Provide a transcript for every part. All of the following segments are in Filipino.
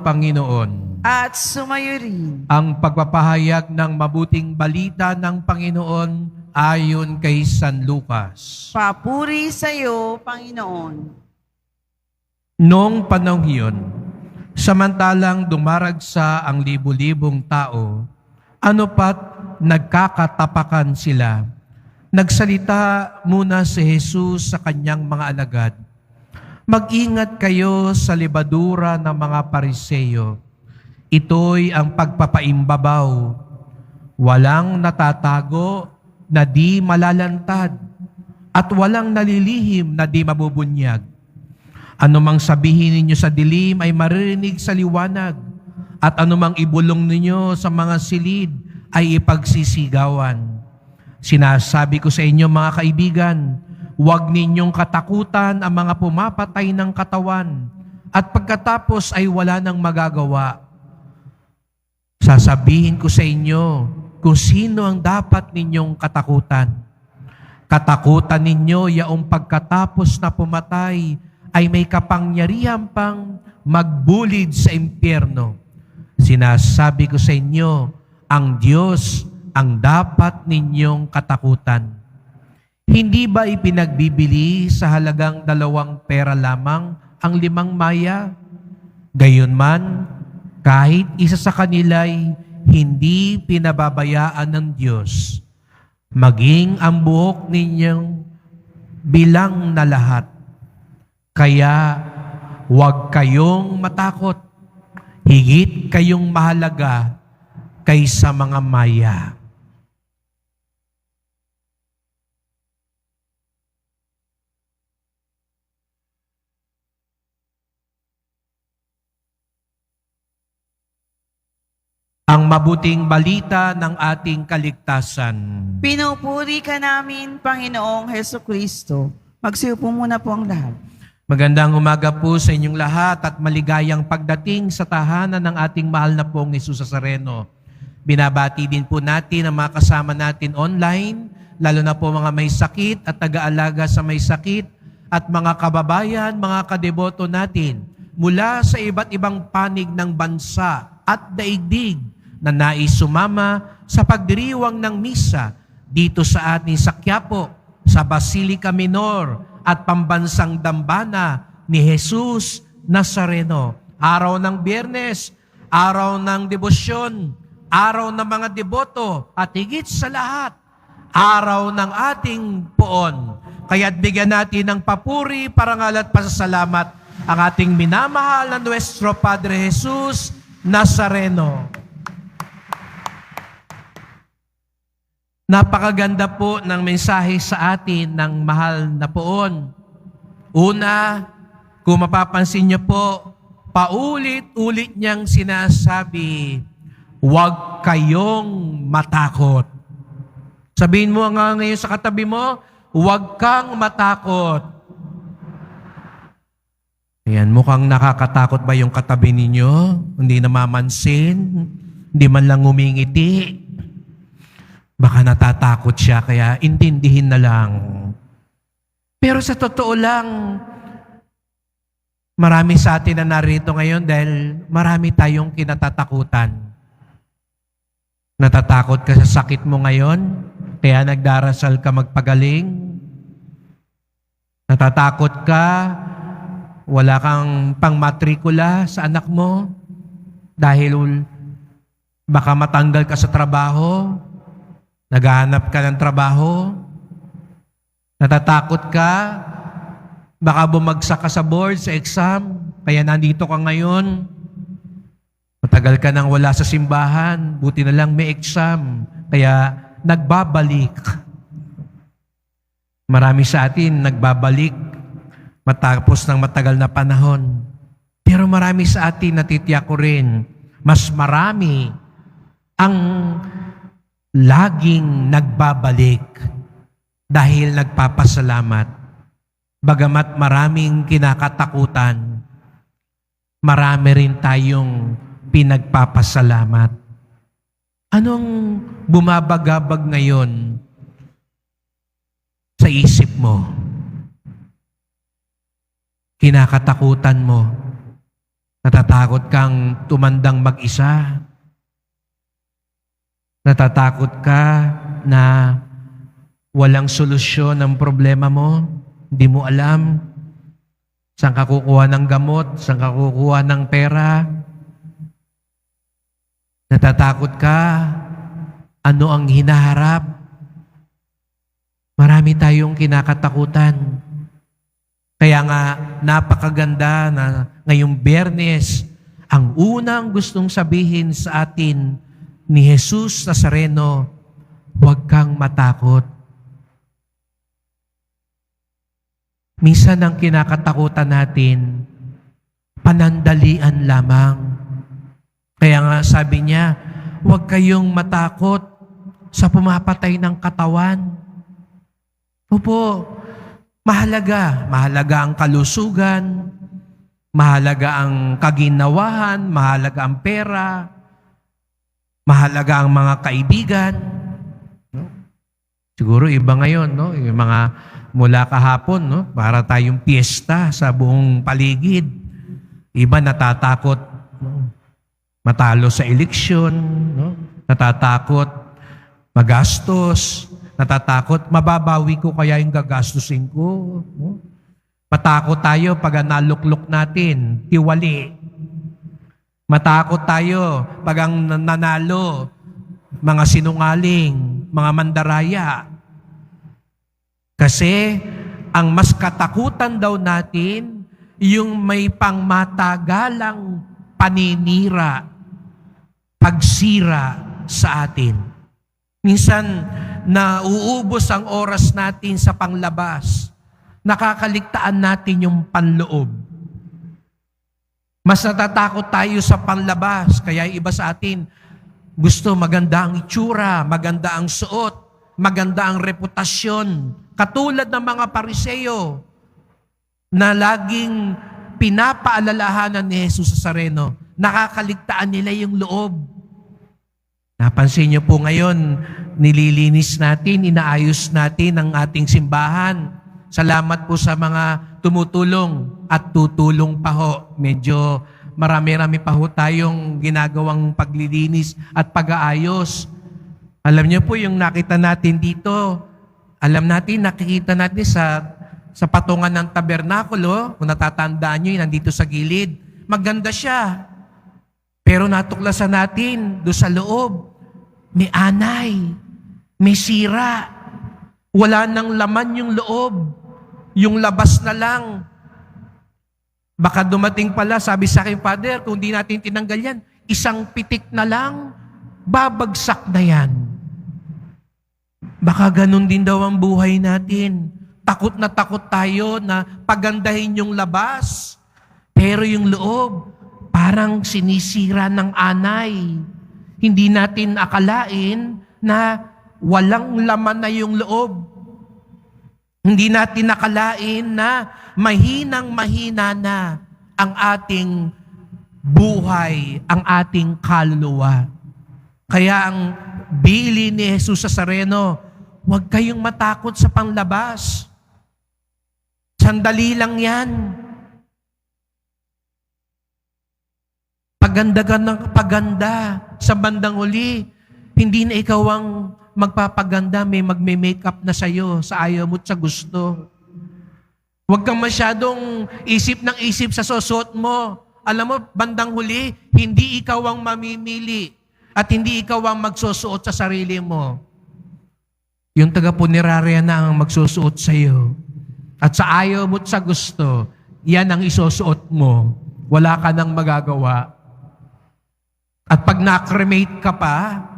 Panginoon. At sumayo rin. Ang pagpapahayag ng mabuting balita ng Panginoon ayon kay San Lucas. Papuri sa iyo, Panginoon. Noong panahong iyon, samantalang dumaragsa ang libu-libong tao, ano pat nagkakatapakan sila. Nagsalita muna si Jesus sa kanyang mga alagad. Mag-ingat kayo sa libadura ng mga Pariseo. Ito'y ang pagpapaimbabaw. Walang natatago na di malalantad at walang nalilihim na di mabubunyag. Anumang sabihin ninyo sa dilim ay maririnig sa liwanag, at anumang ibulong ninyo sa mga silid ay ipagsisigawan. Sinasabi ko sa inyo, mga kaibigan, huwag ninyong katakutan ang mga pumapatay ng katawan, at pagkatapos ay wala nang magagawa. Sasabihin ko sa inyo kung sino ang dapat ninyong katakutan. Katakutan ninyo yaong pagkatapos na pumatay ay may kapangyarihan pang magbulid sa impyerno. Sinasabi ko sa inyo, ang Diyos ang dapat ninyong katakutan. Hindi ba ipinagbibili sa halagang 2 pera lamang ang 5 maya? Gayunman, kahit isa sa kanila'y hindi pinababayaan ng Diyos, maging ang buhok ninyong bilang na lahat. Kaya huwag kayong matakot, higit kayong mahalaga kaysa mga maya. Ang mabuting balita ng ating kaligtasan. Pinupuri ka namin, Panginoong Hesukristo. Magsiupo muna po ang lahat. Magandang umaga po sa inyong lahat at maligayang pagdating sa tahanan ng ating mahal na pong Jesus Nazareno. Binabati din po natin ang mga kasama natin online, lalo na po mga may sakit at taga-alaga sa may sakit, at mga kababayan, mga kadeboto natin mula sa iba't ibang panig ng bansa at daigdig na nais sumama sa pagdiriwang ng misa dito sa ating sa Quiapo, sa Basilica Minor at Pambansang Dambana ni Jesus Nazareno. Araw ng Biyernes, araw ng debosyon, araw ng mga deboto, at higit sa lahat, araw ng ating poon. Kaya't bigyan natin ng papuri, parangal at pasasalamat ang ating minamahal na Nuestro Padre Jesus Nazareno. Napakaganda po ng mensahe sa atin ng mahal na poon. Una, kung mapapansin niyo po, paulit-ulit niyang sinasabi, huwag kayong matakot. Sabihin mo nga ngayon sa katabi mo, huwag kang matakot. Ayan, mukhang nakakatakot ba yung katabi ninyo? Hindi namamansin? Hindi man lang ngumingiti? Baka natatakot siya, kaya intindihin na lang. Pero sa totoo lang, marami sa atin na narito ngayon dahil marami tayong kinatatakutan. Natatakot ka sa sakit mo ngayon, kaya nagdarasal ka magpagaling. Natatakot ka, wala kang pangmatrikula sa anak mo dahil baka matanggal ka sa trabaho. Naghahanap ka ng trabaho, natatakot ka, baka bumagsak ka sa board, sa exam, kaya nandito ka ngayon. Matagal ka nang wala sa simbahan, buti na lang may exam, kaya nagbabalik. Marami sa atin nagbabalik matapos ng matagal na panahon. Pero marami sa atin, natitiyak ko rin, mas marami ang laging nagbabalik dahil nagpapasalamat. Bagamat maraming kinakatakutan, marami rin tayong pinagpapasalamat. Anong bumabagabag ngayon sa isip mo? Kinakatakutan mo? Natatakot kang tumandang mag-isa. Natatakot ka na walang solusyon ang problema mo. Hindi mo alam saan ka kukuha ng gamot, saan ka kukuha ng pera. Natatakot ka ano ang hinaharap. Marami tayong kinakatakutan. Kaya nga, napakaganda na ngayong Biyernes, ang unang gustong sabihin sa atin ni Jesus Nazareno, huwag kang matakot. Minsan ang kinakatakutan natin, panandalian lamang. Kaya nga sabi niya, huwag kayong matakot sa pumapatay ng katawan. Opo, mahalaga. Mahalaga ang kalusugan, mahalaga ang kaginawahan, mahalaga ang pera, mahalaga ang mga kaibigan. No? Siguro iba ngayon, no? Yung mga mula kahapon, no? Para tayong piyesta sa buong paligid. Iba natatakot, no? Matalo sa eleksyon, no? Natatakot magastos, natatakot mababawi ko kaya yung gagastusin ko. No? Matakot tayo pag naluklok natin, tiwali. Matakot tayo pag ang nanalo, mga sinungaling, mga mandaraya. Kasi ang mas katakutan daw natin, yung may pangmatagalang paninira, pagsira sa atin. Minsan, nauubos ang oras natin sa panglabas. Nakakaligtaan natin yung panloob. Mas natatakot tayo sa panlabas, kaya iba sa atin, gusto maganda ang itsura, maganda ang suot, maganda ang reputasyon. Katulad ng mga Pariseo na laging pinapaalalahanan ni Jesus Nazareno, nakakaligtaan nila yung loob. Napansin niyo po ngayon, nililinis natin, inaayos natin ang ating simbahan. Salamat po sa mga tumutulong at tutulong pa ho. Medyo marami-rami pa ho tayong ginagawang paglilinis at pag-aayos. Alam niyo po yung nakita natin dito, nakikita natin sa patungan ng tabernakulo, kung natatandaan niyo, nandito sa gilid. Maganda siya. Pero natuklasan natin, doon sa loob, may anay, may sira. Wala nang laman yung loob. Yung labas na lang. Baka dumating pala, sabi sa akin, Father, kung di natin tinanggal yan, isang pitik na lang, babagsak na yan. Baka ganun din daw ang buhay natin. Takot na takot tayo na pagandahin yung labas. Pero yung loob, parang sinisira ng anay. Hindi natin akalain na walang laman na yung loob. Hindi natin akalain na mahinang-mahina na ang ating buhay, ang ating kaluluwa. Kaya ang bili ni Jesus Nazareno, huwag kayong matakot sa panglabas. Sandali lang yan. Paganda ka ng paganda sa bandang uli, hindi na ikaw ang magpapaganda, may magme-makeup na sa'yo, sa ayaw mo at sa gusto. Huwag kang masyadong isip ng isip sa susuot mo. Alam mo, bandang huli, hindi ikaw ang mamimili at hindi ikaw ang magsusuot sa sarili mo. Yung taga-punerarya na ang magsusuot sa iyo. At sa ayaw mo at sa gusto, yan ang isusuot mo. Wala ka nang magagawa. At pag na-cremate ka pa,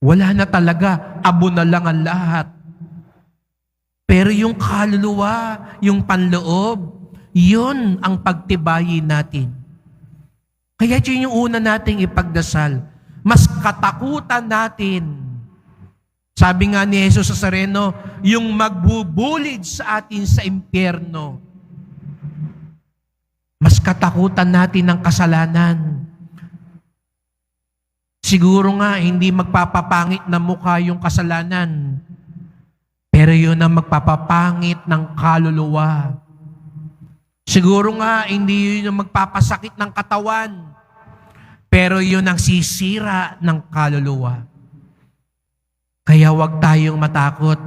wala na talaga. Abo na lang ang lahat. Pero yung kaluluwa, yung panloob, yun ang pagtibayin natin. Kaya yun yung una nating ipagdasal. Mas katakutan natin. Sabi nga ni Jesus Nazareno, yung magbubulid sa atin sa impyerno. Mas katakutan natin ng kasalanan. Siguro nga, hindi magpapapangit na mukha yung kasalanan. Pero yun ang magpapapangit ng kaluluwa. Siguro nga, hindi yun yung magpapasakit ng katawan, pero yun ang sisira ng kaluluwa. Kaya huwag tayong matakot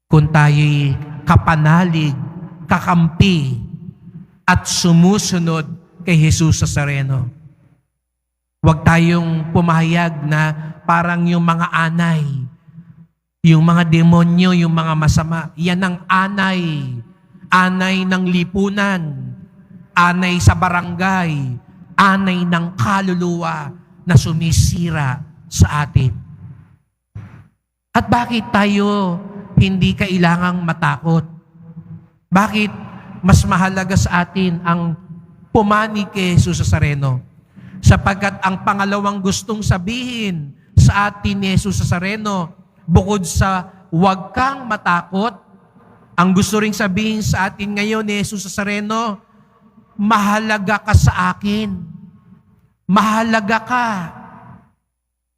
kung tayo'y kapanalig, kakampi, at sumusunod kay Jesus Nazareno. Huwag tayong pumahayag na parang yung mga anay, yung mga demonyo, yung mga masama, yan ang anay. Anay ng lipunan, anay sa barangay, anay ng kaluluwa na sumisira sa atin. At bakit tayo hindi kailangang matakot? Bakit mas mahalaga sa atin ang pumani kay Jesus Nazareno? Sapagkat ang pangalawang gustong sabihin sa atin ni Jesus Nazareno, bukod sa huwag kang matakot, ang gusto ring sabihin sa atin ngayon ni Jesus Nazareno, mahalaga ka sa akin. Mahalaga ka.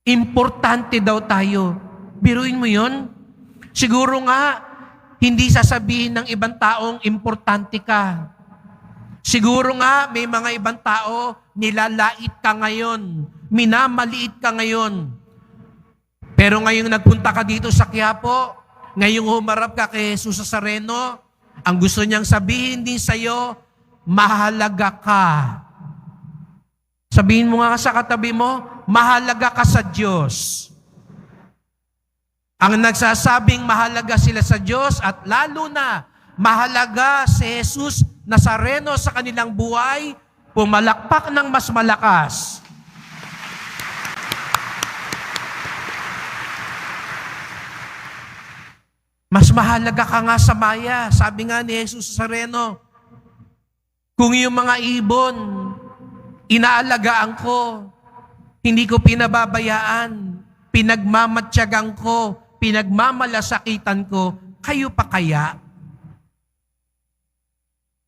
Importante daw tayo. Biruin mo yun? Siguro nga, hindi sasabihin ng ibang taong importante ka. Siguro nga, may mga ibang tao, nilalait ka ngayon, minamaliit ka ngayon. Pero ngayong nagpunta ka dito sa Quiapo, ngayong humarap ka kay Jesus Nazareno, ang gusto niyang sabihin din sa'yo, mahalaga ka. Sabihin mo nga sa katabi mo, mahalaga ka sa Diyos. Ang nagsasabing mahalaga sila sa Diyos at lalo na mahalaga si Jesus Nazareno sa kanilang buhay, pumalakpak ng mas malakas. Mas mahalaga ka nga sa maya. Sabi nga ni Jesus Nazareno, kung yung mga ibon, inaalagaan ko, hindi ko pinababayaan, pinagmamatyagan ko, pinagmamalasakitan ko, kayo pa kaya?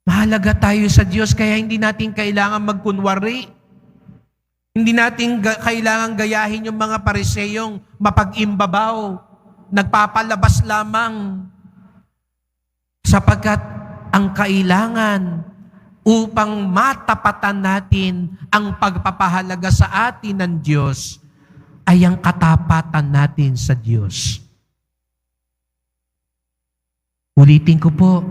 Mahalaga tayo sa Diyos, kaya hindi natin kailangan magkunwari. Hindi natin kailangan gayahin yung mga pariseyong mapag-imbabaw, nagpapalabas lamang. Sapagkat ang kailangan upang matapatan natin ang pagpapahalaga sa atin ng Diyos ay ang katapatan natin sa Diyos. Ulitin ko po,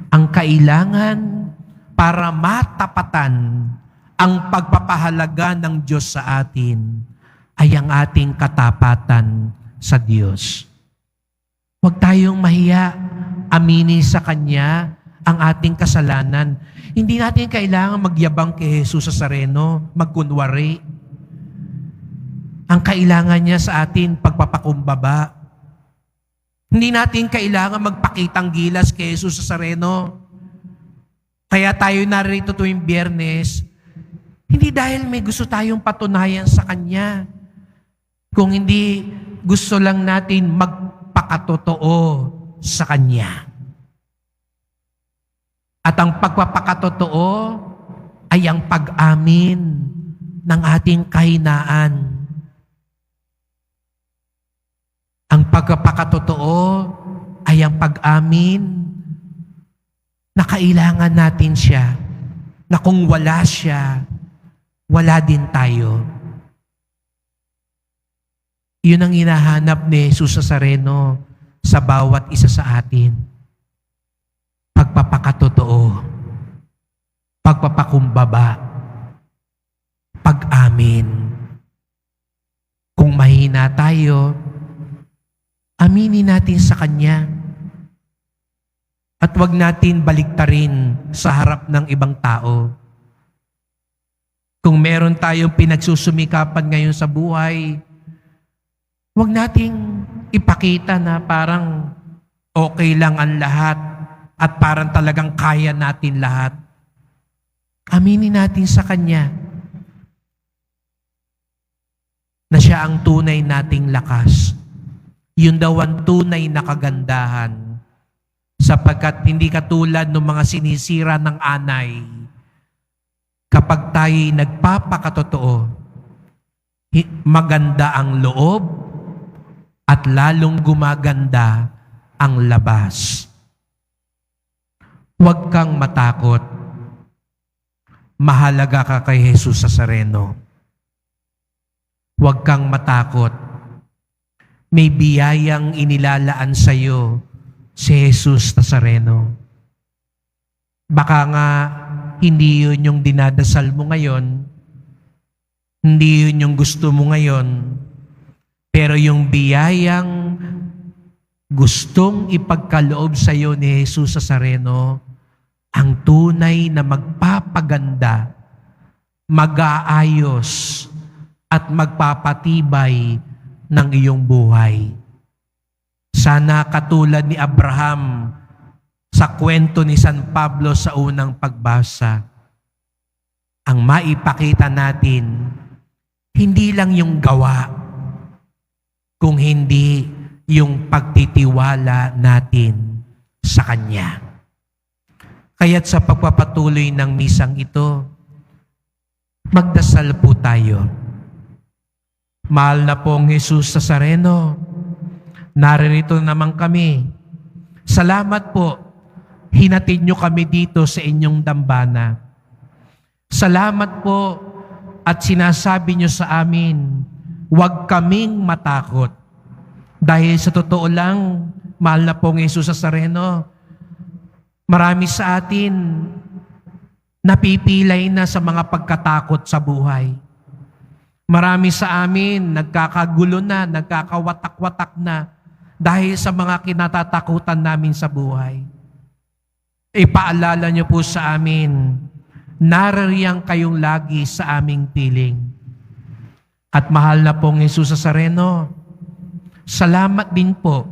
ang kailangan para matapatan ang pagpapahalaga ng Diyos sa atin ay ang ating katapatan sa Diyos. Huwag tayong mahiya, aminin sa Kanya ang ating kasalanan. Hindi natin kailangan magyabang kay Jesus Nazareno, magkunwari. Ang kailangan niya sa atin, pagpapakumbaba. Hindi natin kailangan magpakitang gilas kay Jesus Nazareno. Kaya tayo narito tuwing Biyernes, hindi dahil may gusto tayong patunayan sa Kanya. Kung hindi, gusto lang natin magpakatotoo sa Kanya. At ang pagpapakatotoo ay ang pag-amin ng ating kahinaan. Ang pagpapakatotoo ay ang pag-amin na kailangan natin siya, na kung wala siya, wala din tayo. Yun ang hinahanap ni Jesus Nazareno sa bawat isa sa atin. Pagpapakatotoo, pagpapakumbaba, pag-amin. Kung mahina tayo, aminin natin sa Kanya. At huwag natin baliktarin sa harap ng ibang tao. Kung meron tayong pinagsusumikapan ngayon sa buhay, huwag nating ipakita na parang okay lang ang lahat at parang talagang kaya natin lahat. Aminin natin sa Kanya na Siya ang tunay nating lakas. Yun daw ang tunay na kagandahan. Sapagkat hindi katulad ng mga sinisira ng anay, kapag tayo'y nagpapakatotoo, maganda ang loob at lalong gumaganda ang labas. Huwag kang matakot. Mahalaga ka kay Jesus Nazareno. Huwag kang matakot. May biyayang inilalaan sa iyo si Jesus Nazareno. Baka nga hindi yun yung dinadasal mo ngayon, hindi yun yung gusto mo ngayon, pero yung biyayang gustong ipagkaloob sa iyo ni Jesus Nazareno, ang tunay na magpapaganda, mag-aayos, at magpapatibay ng iyong buhay. Sana katulad ni Abraham sa kwento ni San Pablo sa unang pagbasa, ang maipakita natin, hindi lang yung gawa, kung hindi yung pagtitiwala natin sa Kanya. Kaya't sa pagpapatuloy ng misang ito, magdasal po tayo. Mahal na pong Jesus Nazareno, naririto naman kami. Salamat po, hinatid nyo kami dito sa inyong dambana. Salamat po at sinasabi nyo sa amin, huwag kaming matakot. Dahil sa totoo lang, mahal na pong Jesus Nazareno, marami sa atin napipilay na sa mga pagkatakot sa buhay. Marami sa amin nagkakagulo na, nagkakawatak-watak na dahil sa mga kinatatakutan namin sa buhay. Ipaalala niyo po sa amin, naririyan kayong lagi sa aming piling. At mahal na pong Jesus Nazareno, salamat din po.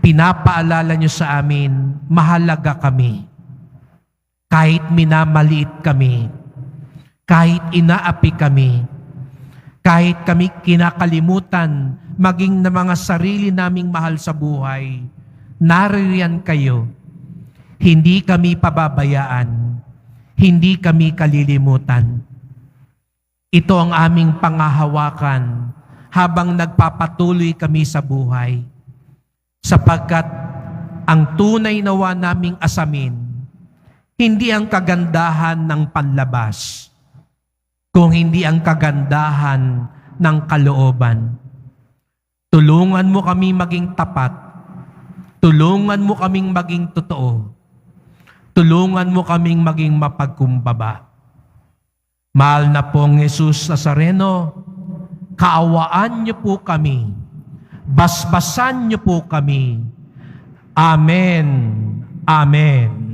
Pinapaalala niyo sa amin, mahalaga kami. Kahit minamaliit kami, kahit inaapi kami, kahit kami kinakalimutan, maging na mga sarili naming mahal sa buhay, naririyan kayo. Hindi kami pababayaan, hindi kami kalilimutan. Ito ang aming pangahawakan habang nagpapatuloy kami sa buhay. Sapagkat ang tunay nawa naming asamin, hindi ang kagandahan ng panlabas, kung hindi ang kagandahan ng kalooban. Tulungan mo kami maging tapat. Tulungan mo kaming maging totoo. Tulungan mo kaming maging mapagkumbaba. Mahal na pong Jesus Nazareno, kaawaan niyo po kami. Basbasan niyo po kami. Amen. Amen.